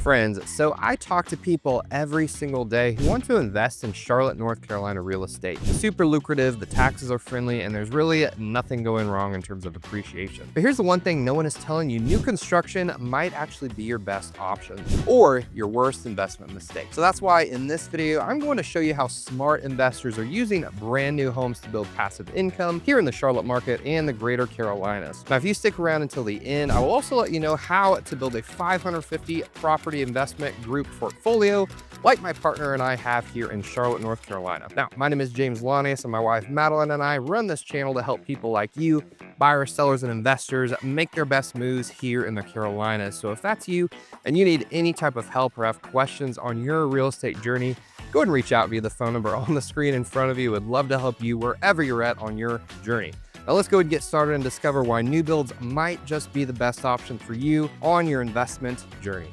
friends. So I talk to people every single day who want to invest in Charlotte, North Carolina real estate. It's super lucrative, the taxes are friendly, and there's really nothing going wrong in terms of appreciation. But here's the one thing no one is telling you: new construction might actually be your best option or your worst investment mistake. So that's why in this video, I'm going to show you how smart investors are using brand new homes to build passive income here in the Charlotte market and the greater Carolinas. Now, if you stick around until the end, I will also let you know how to build a 550 property investment group portfolio like my partner and I have here in Charlotte, North Carolina. Now, my name is James Lanius, and my wife Madeline and I run this channel to help people like you, buyers, sellers, and investors, make their best moves here in the Carolinas. So if that's you and you need any type of help or have questions on your real estate journey, go ahead and reach out via the phone number on the screen in front of you. Would love to help you wherever you're at on your journey. Now let's go and get started and discover why new builds might just be the best option for you on your investment journey.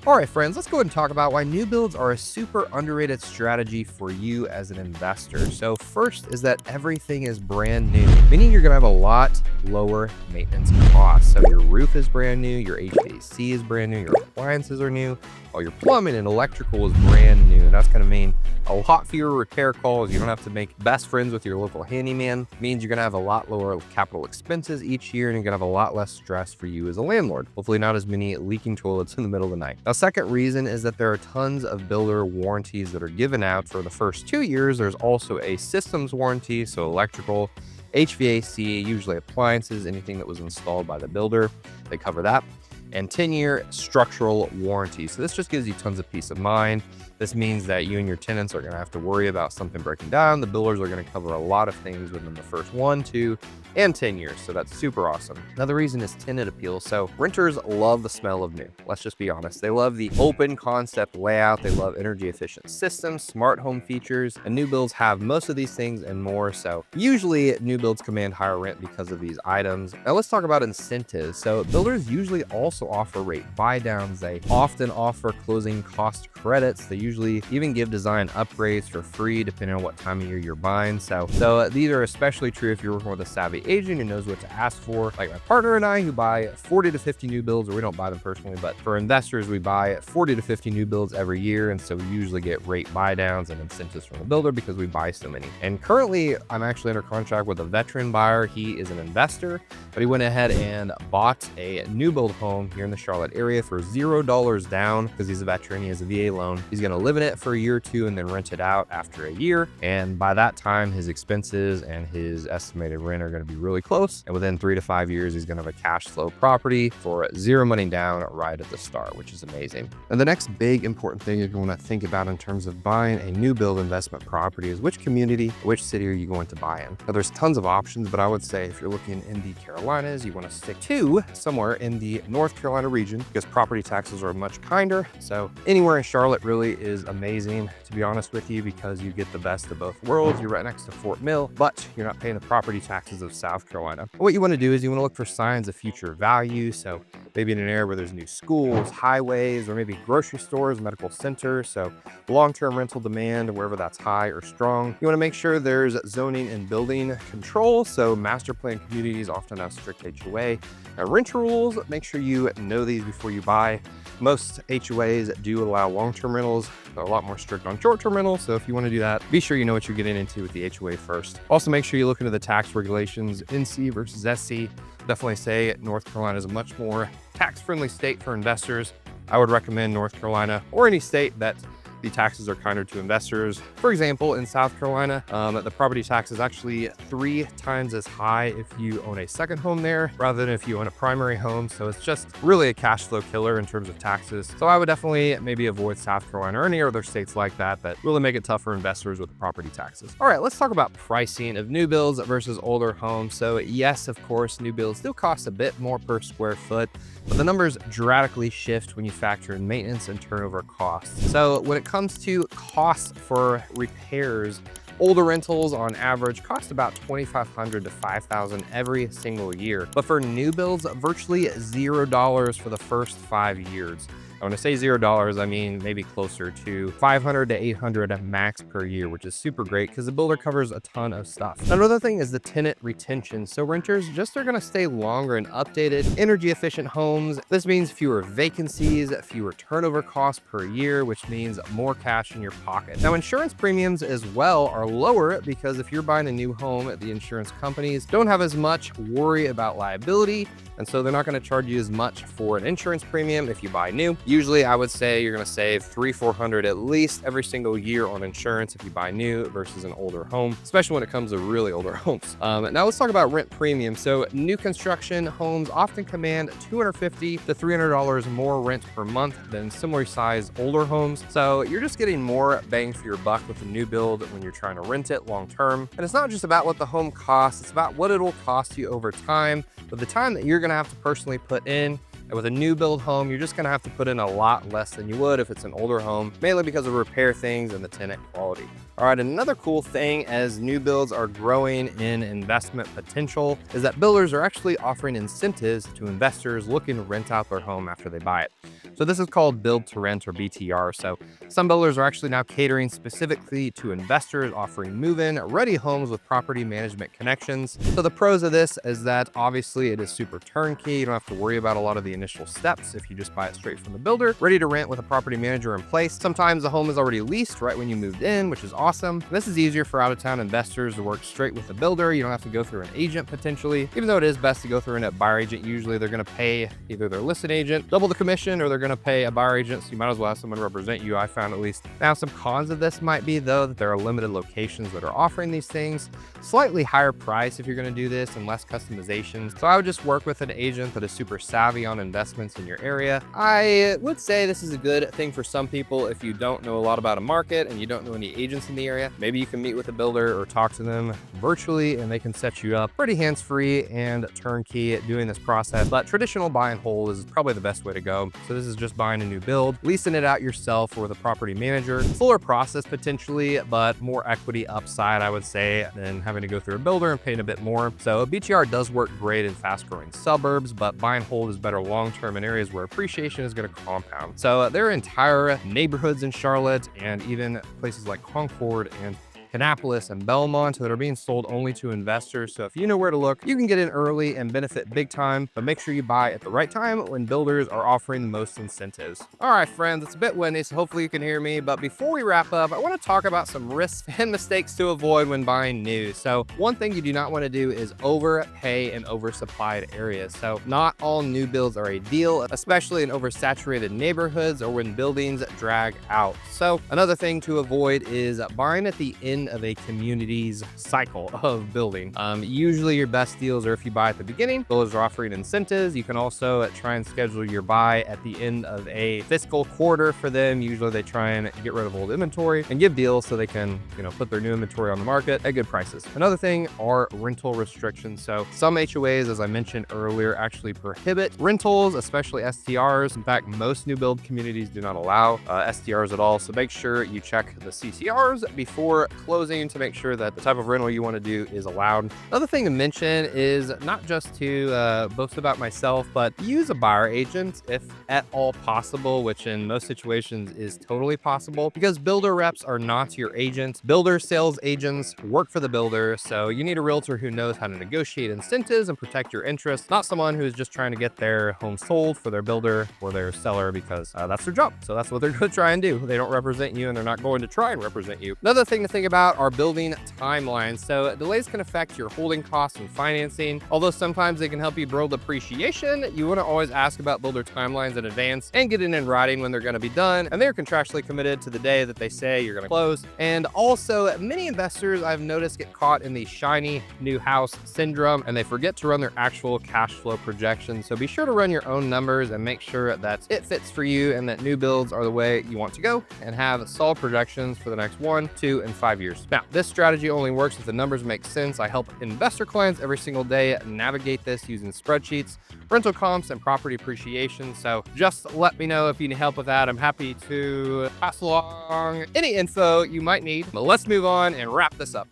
All right, friends, let's go ahead and talk about why new builds are a super underrated strategy for you as an investor. So first is that everything is brand new, meaning you're gonna have a lot lower maintenance costs. So your roof is brand new, your HVAC is brand new, your appliances are new, all your plumbing and electrical is brand new. And that's gonna mean a lot fewer repair calls. You don't have to make best friends with your local handyman. It means you're gonna have a lot lower capital expenses each year, and you're gonna have a lot less stress for you as a landlord. Hopefully not as many leaking toilets in the middle of the night. Now, second reason is that there are tons of builder warranties that are given out for the first 2 years. There's also a systems warranty, so electrical, HVAC, usually appliances, anything that was installed by the builder, they cover that. And 10-year structural warranty. So this just gives you tons of peace of mind. This means that you and your tenants are gonna have to worry about something breaking down. The builders are gonna cover a lot of things within the first 1, 2, and 10 years. So that's super awesome. Another reason is tenant appeal. So renters love the smell of new. Let's just be honest. They love the open concept layout. They love energy efficient systems, smart home features, and new builds have most of these things and more. So usually new builds command higher rent because of these items. Now let's talk about incentives. So builders usually also offer rate buy downs. They often offer closing cost credits. They usually even give design upgrades for free depending on what time of year you're buying. So these are especially true if you're working with a savvy agent who knows what to ask for, like my partner and I, who buy 40 to 50 new builds, or we don't buy them personally, but for investors, we buy 40 to 50 new builds every year. And so we usually get rate buy downs and incentives from the builder because we buy so many. And currently I'm actually under contract with a veteran buyer. He is an investor, but he went ahead and bought a new build home here in the Charlotte area for $0 down because he's a veteran. He has a VA loan. He's going to live in it for a year or two and then rent it out after a year. And by that time, his expenses and his estimated rent are going to be really close. And within 3 to 5 years, he's going to have a cash flow property for zero money down right at the start, which is amazing. And the next big important thing you're going to think about in terms of buying a new build investment property is which community, which city are you going to buy in? Now, there's tons of options, but I would say if you're looking in the Carolinas, you want to stick to somewhere in the North Carolina region because property taxes are much kinder. So anywhere in Charlotte really is amazing, to be honest with you, because you get the best of both worlds. You're right next to Fort Mill, but you're not paying the property taxes of South Carolina. What you want to do is you want to look for signs of future value. So maybe in an area where there's new schools, highways, or maybe grocery stores, medical centers. So long-term rental demand, wherever that's high or strong. You want to make sure there's zoning and building control. So master plan communities often have strict HOA. Rent rules, make sure you know these before you buy. Most HOAs do allow long-term rentals. They're a lot more strict on short-term rentals. So if you want to do that, be sure you know what you're getting into with the HOA first. Also, make sure you look into the tax regulations, NC versus SC. Definitely say North Carolina is a much more tax-friendly state for investors. I would recommend North Carolina or any state that the taxes are kinder to investors. For example, in South Carolina, the property tax is actually 3 times as high if you own a second home there rather than if you own a primary home. So it's just really a cash flow killer in terms of taxes. So I would definitely maybe avoid South Carolina or any other states like that really make it tough for investors with the property taxes. All right, let's talk about pricing of new builds versus older homes. So yes, of course, new builds still cost a bit more per square foot, but the numbers dramatically shift when you factor in maintenance and turnover costs. So when it comes to costs for repairs, older rentals on average cost about $2,500 to $5,000 every single year. But for new builds, virtually $0 for the first 5 years. When I say $0, I mean maybe closer to 500 to 800 max per year, which is super great because the builder covers a ton of stuff. Another thing is the tenant retention. So renters just are going to stay longer in updated, energy efficient homes. This means fewer vacancies, fewer turnover costs per year, which means more cash in your pocket. Now, insurance premiums as well are lower because if you're buying a new home, the insurance companies don't have as much worry about liability, and so they're not going to charge you as much for an insurance premium if you buy new. Usually I would say you're going to save $300-400 at least every single year on insurance if you buy new versus an older home, especially when it comes to really older homes. Now let's talk about rent premium. So new construction homes often command $250 to $300 more rent per month than similar sized older homes. So you're just getting more bang for your buck with a new build when you're trying to rent it long term. And it's not just about what the home costs, it's about what it'll cost you over time. But the time that you're going to have to personally put in, and with a new build home, you're just going to have to put in a lot less than you would if it's an older home, mainly because of repair things and the tenant quality. All right, another cool thing as new builds are growing in investment potential is that builders are actually offering incentives to investors looking to rent out their home after they buy it. So this is called build to rent or BTR. So some builders are actually now catering specifically to investors, offering move-in ready homes with property management connections. So the pros of this is that obviously it is super turnkey. You don't have to worry about a lot of the initial steps if you just buy it straight from the builder, ready to rent with a property manager in place. Sometimes the home is already leased right when you moved in, which is awesome. This is easier for out-of-town investors to work straight with the builder. You don't have to go through an agent potentially, even though it is best to go through a buyer agent. Usually they're going to pay either their listed agent double the commission or they're going to pay a buyer agent, so you might as well have someone represent you, I found at least. Now, some cons of this might be though that there are limited locations that are offering these things, slightly higher price if you're going to do this and less customizations. So I would just work with an agent that is super savvy on investments in your area. I would say this is a good thing for some people if you don't know a lot about a market and you don't know any agents in the area. Maybe you can meet with a builder or talk to them virtually and they can set you up pretty hands-free and turnkey at doing this process. But traditional buy and hold is probably the best way to go. So this is just buying a new build, leasing it out yourself or with a property manager. Slower process potentially, but more equity upside, I would say, than having to go through a builder and paying a bit more. So a BTR does work great in fast-growing suburbs, but buy and hold is better long-term in areas where appreciation is going to compound. So there are entire neighborhoods in Charlotte and even places like Concord and Kannapolis and Belmont that are being sold only to investors. So if you know where to look, you can get in early and benefit big time, but make sure you buy at the right time when builders are offering the most incentives. All right, friends, it's a bit windy, so hopefully you can hear me. But before we wrap up, I want to talk about some risks and mistakes to avoid when buying new. So one thing you do not want to do is overpay in oversupplied areas. So not all new builds are ideal, especially in oversaturated neighborhoods or when buildings drag out. So another thing to avoid is buying at the end of a community's cycle of building. Usually your best deals are if you buy at the beginning. Builders are offering incentives. You can also try and schedule your buy at the end of a fiscal quarter for them. Usually they try and get rid of old inventory and give deals so they can, put their new inventory on the market at good prices. Another thing are rental restrictions. So some HOAs, as I mentioned earlier, actually prohibit rentals, especially STRs. In fact, most new build communities do not allow STRs at all. So make sure you check the CCRs before closing to make sure that the type of rental you want to do is allowed. Another thing to mention is not just to boast about myself, but use a buyer agent if at all possible, which in most situations is totally possible because builder reps are not your agents. Builder sales agents work for the builder, so you need a realtor who knows how to negotiate incentives and protect your interests, not someone who's just trying to get their home sold for their builder or their seller because that's their job. So that's what they're going to try and do. They don't represent you and they're not going to try and represent you. Another thing to think about are building timelines. So delays can affect your holding costs and financing. Although sometimes they can help you build appreciation, you want to always ask about builder timelines in advance and get it in writing when they're going to be done. And they're contractually committed to the day that they say you're going to close. And also many investors I've noticed get caught in the shiny new house syndrome and they forget to run their actual cash flow projections. So be sure to run your own numbers and make sure that it fits for you and that new builds are the way you want to go and have solid projections for the next 1, 2, and 5 years. Now, this strategy only works if the numbers make sense. I help investor clients every single day navigate this using spreadsheets, rental comps, and property appreciation. So just let me know if you need help with that. I'm happy to pass along any info you might need. But let's move on and wrap this up.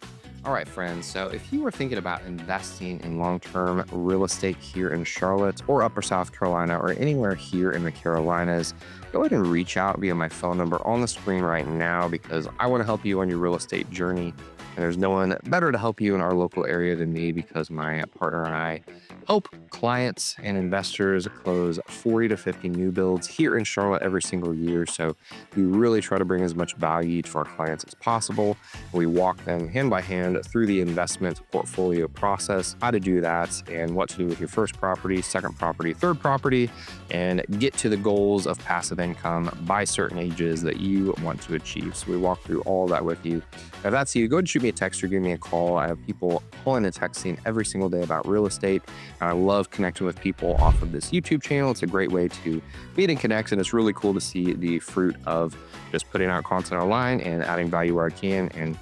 All right, friends. So if you were thinking about investing in long-term real estate here in Charlotte or Upper South Carolina or anywhere here in the Carolinas, go ahead and reach out via my phone number on the screen right now because I want to help you on your real estate journey. And there's no one better to help you in our local area than me because my partner and I help clients and investors close 40 to 50 new builds here in Charlotte every single year. So we really try to bring as much value to our clients as possible. We walk them hand by hand through the investment portfolio process, how to do that, and what to do with your first property, second property, third property, and get to the goals of passive income by certain ages that you want to achieve. So we walk through all that with you. If that's you, go ahead and shoot me a text or give me a call. I have people calling and texting every single day about real estate. I love connecting with people off of this YouTube channel. It's a great way to meet and connect, and it's really cool to see the fruit of just putting out content online and adding value where I can, and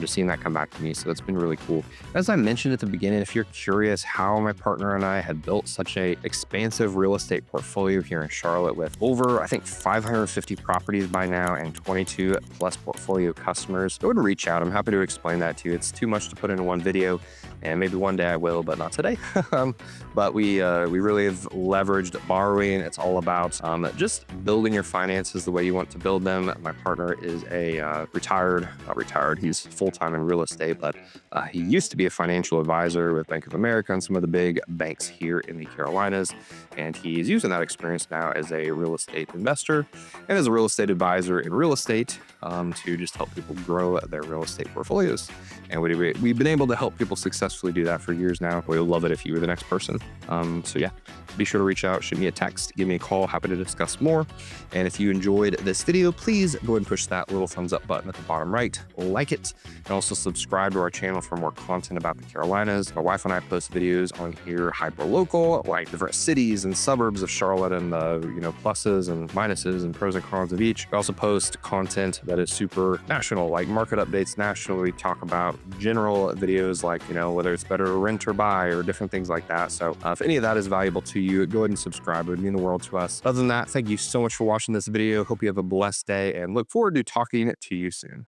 just seeing that come back to me. So that's been really cool. As I mentioned at the beginning, if you're curious how my partner and I had built such a expansive real estate portfolio here in Charlotte with over, I think, 550 properties by now and 22 plus portfolio customers, go ahead and reach out. I'm happy to explain that to you. It's too much to put into one video, and maybe one day I will, but not today. But we really have leveraged borrowing. It's all about just building your finances the way you want to build them. My partner is a not retired, he's full-time in real estate, but he used to be a financial advisor with Bank of America and some of the big banks here in the Carolinas. And he's using that experience now as a real estate investor and as a real estate advisor in real estate to just help people grow their real estate portfolios. And we've been able to help people successfully do that for years now. We'll love it if you were the next person. So yeah, be sure to reach out, shoot me a text, give me a call. Happy to discuss more. And if you enjoyed this video, please go ahead and push that little thumbs up button at the bottom right, like it, and also subscribe to our channel for more content about the Carolinas. My wife and I post videos on here, hyper local, like different cities and suburbs of Charlotte and the pluses and minuses and pros and cons of each. We also post content that is super national, like market updates national. We talk about general videos like whether it's better to rent or buy or different things like that. So if any of that is valuable to you, go ahead and subscribe. It would mean the world to us. Other than that, thank you so much for watching this video. Hope you have a blessed day and look forward to talking to you soon.